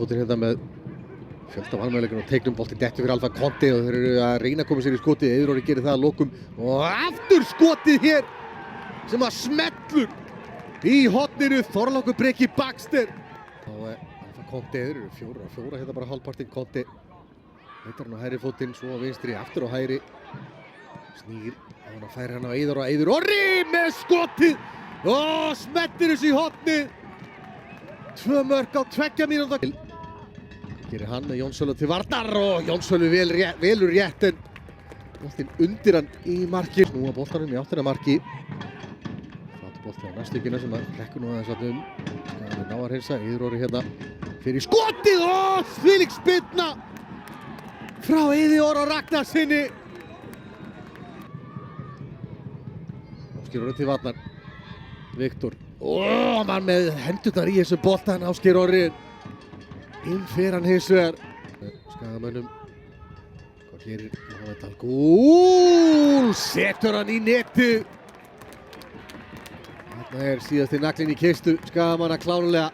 Fótinn hérna með fjölda valmöguleikum og teiknum boltinn dettur fyrir Alfa Conte og þeir eru að reyna að koma sér í skotið. Eiður Orri gerir það að lokum og aftur skotið hér sem að smellur í horninu. Þorlákur Breki Baxter og Alfa Conte, þeir eru 4-4 hérna bara hálfpartinn. Conte heitar hann á hægri fótinn, svo á vinstri, aftur á hægri, snýr á hann að færa hann á Eiður og Eiður Orri með skotið og smettir þessu í hornið. 2 mörk á 2 mínútna. Gerir hann með Jón Sölvi til varnar og Jón Sölvi velur rétt en boltinn undir hann í marki. Snúa boltanum í áttina marki. Flatu bolti á næstugina sem að hrekkur nú aðeins að Skal ná að hreinsa. Eiður Orri hérna fyrir skotið og þvílík spyrna frá Eiði Orra Ragnarsinni. Ásgeir Orri til varnar. Viktor. Mann með hendurnar í þessu boltan. Ásgeir Orri. Inn fyrir hann hins vegar. Skagamönnum. Hvað gerir Mohamed Al-Ghul? Setur hann í netið. Þarna síðasti naglinn í kistu Skagamanna klárlega.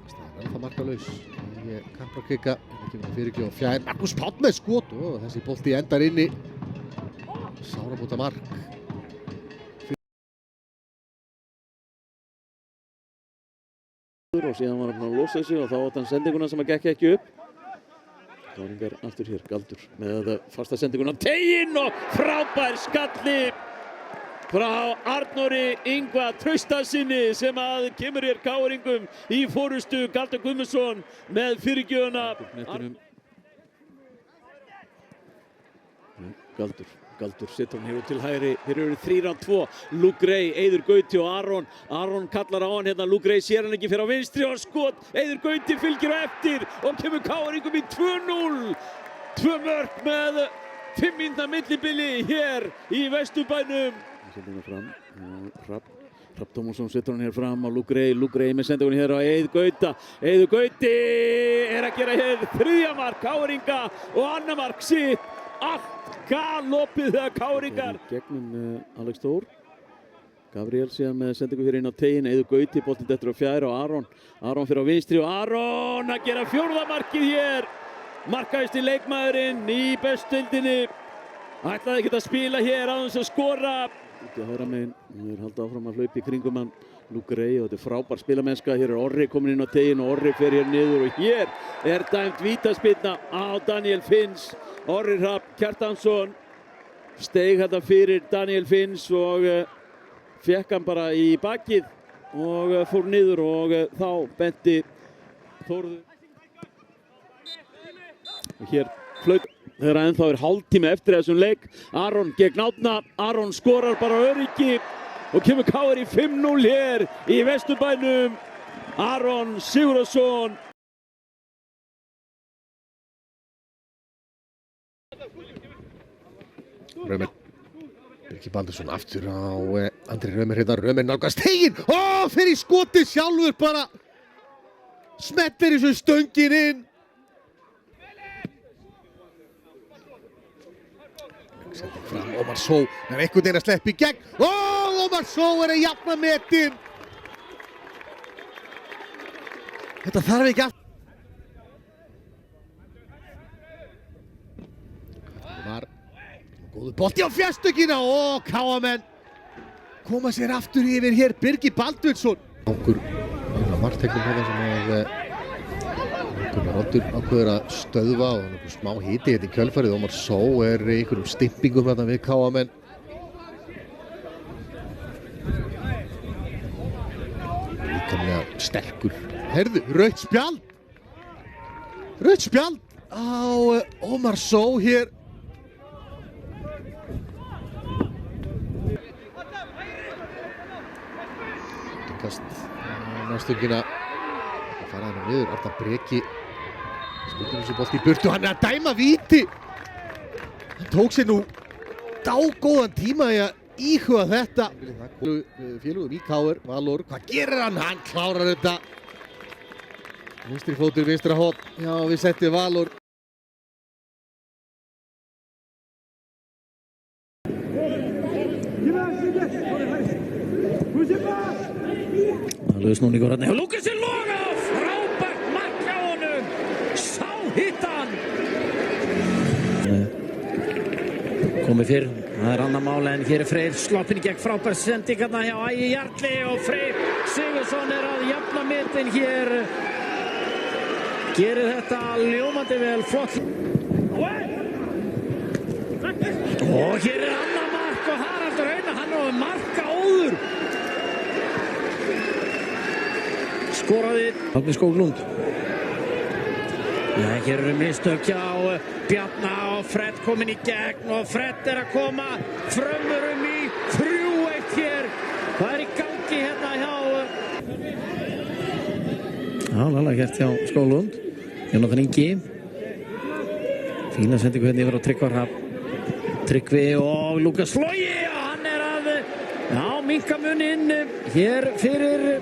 Staðan ennþá markalaus. Kampakika. Kemur fyrirgjöf og fjær. Markus Páll með skot. Þessi bolti endar inni. Sárabóta mark. Og síðan var hann að losa sig og þá átt hann sendinguna sem að gekk ekki upp. Káringar aftur hér, Galdur með fasta sendinguna teginn og frábær skalli frá Arnóri Ingva Traustasinni sem að kemur hér Káringum í forystu. Galdur Guðmundsson með fyrirgjöfuna. Galdur setur hann hér til hægri, þeir eru 3-2, Luke Ray, Eiður Gauti og Aron kallar á hann hérna, Luke Ray sér hann ekki fyrir á vinstri og skot, Eiður Gauti fylgir á eftir og kemur Káringum í 2-0, 2 mörk með 5 mínútna millibili hér í Vesturbænum. Sendingar fram, Hrafn Tómasson setur hann hér fram á Luke Ray með sendingunni hér á Eiður Gauti er að gera hér 3. mark Káringa og 2. mark sitt. Allt galopið þegar Káringar gegnum Alex Þór. Gabriel síðan með sendingu fyrir inn á teginn. Eiður Gauti, boltinn dettur á fjær og Aron fyrir á vinstri og Aron að gera 4. markið hér. Markahæsti leikmaðurinn í bestudeildinni. Ætlaði ekki að spila hér aðeins að skora. Úti að hægra megin, þeir halda áfram að hlaupa í kringum hann Luke Ray og þetta er frábær spilamennska. Hér er Orri komin inn á teginn og Orri fer hér niður og hér er dæmt vítaspyrna á Daniel Finns. Orri Hrafn Kjartansson steig þetta fyrir Daniel Finns og fekk hann bara í bakið og fór niður og þá benti Þórður. Og hér flaut þegar ennþá er hálftími eftir þessum leik. Aron gegn Árna, Aron skorar bara öryggi og kemur KR í 5-0 hér í Vesturbænum. Aron Sigurðarson. Römer. Birgir Baldursson aftur á Andri Römer hérna. Römer nálgast teginn. Fyrir skotið sjálfur bara. Smettir þessu stöngin inn. Sending fram, Ómar Só er einhvern veginn að sleppa í gegn. Ómar Só er að jafna metin. Þetta þarf ekki aftur. Það var góður bolti á fjærstökina og KM-menn koma sér aftur yfir hér. Birgir Baldursson. Okkur margtegnum hérna sem að Roddur ákveður að stöðva og nokkuð smá hiti hérna í kjölfarið. Ómar Só er í einhverjum stimpingum hérna við KM-menn. Líkamlega sterkur. Heyrðu, rautt spjald! Rautt spjald á Ómar Só hér. Kast næstungina. Það fara hann niður, Arnar Breki. Spilur þessu bolti í burtu, hann er að dæma víti. Hann tók sér nú dágóðan tíma í að íhuga þetta. Félugum í KR, Valur, hvað gerir hann? Hann klárar þetta. Vinstri fótur, vinstra horn. Já, við setjum Valur. Lausnúningur hérna hjá Lúkasi Loga. komið fyrr, það annar mál en hér Freyr sloppinn í gegn frábær sending hérna hjá Ægi Jarli og Freyr Sigurðsson að jafna metin hér gerir þetta ljómandi vel flott og hér annar mark og Haraldur Einar hann á marka óður skoraði Árni Skóglund. Ja, hér eru mistök hjá Bjarna og Fred kominn í gegn og Fred að koma frömmurum í 3-1 hér. Það í gangi hérna hjá Lala gert hjá Skóglund. Jónatan Ingi. Fína sendingu hérna yfir á Tryggva Hrafn. Tryggvi og Lukas Flói og hann að minnka muninn hér fyrir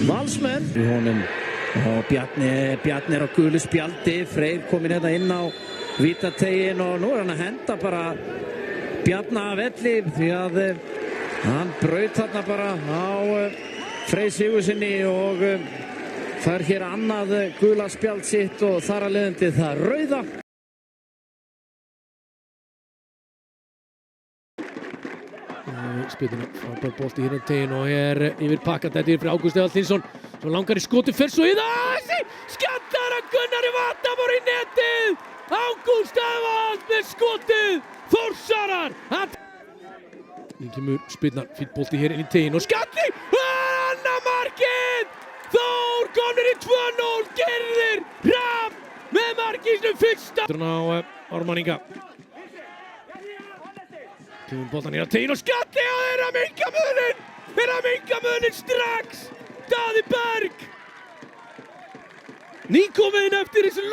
Valsmenn. Í honum og Bjarni á gulu spjaldi, Freyr kominn hérna inn á vítategin og nú hann að henda bara Bjarna af velli því að hann braut þarna bara á Freyr Sigurðssoni og fær hér annað gula spjald sitt og þar að leiðandi það rauða. Spilinu frábær bolti hérna tegin og yfir pakkat þetta fyrir Ágústi Hallgrímsson svo langar í skoti fyrir svo í það skjallar að Gunnari Vata voru í netið Ágúst Eðvald með skotið Þórsarar nú kemur spilnar fýtt bolti hér inn í tegin og skalli annar markið Þór komnir í 2-0 Gerðir Hrafn með markið fyrsta á Ármann Inga kemur boltan hér að tegin og skalli og þeir að minka munin strax Daði Berg nýkominn eftir þessu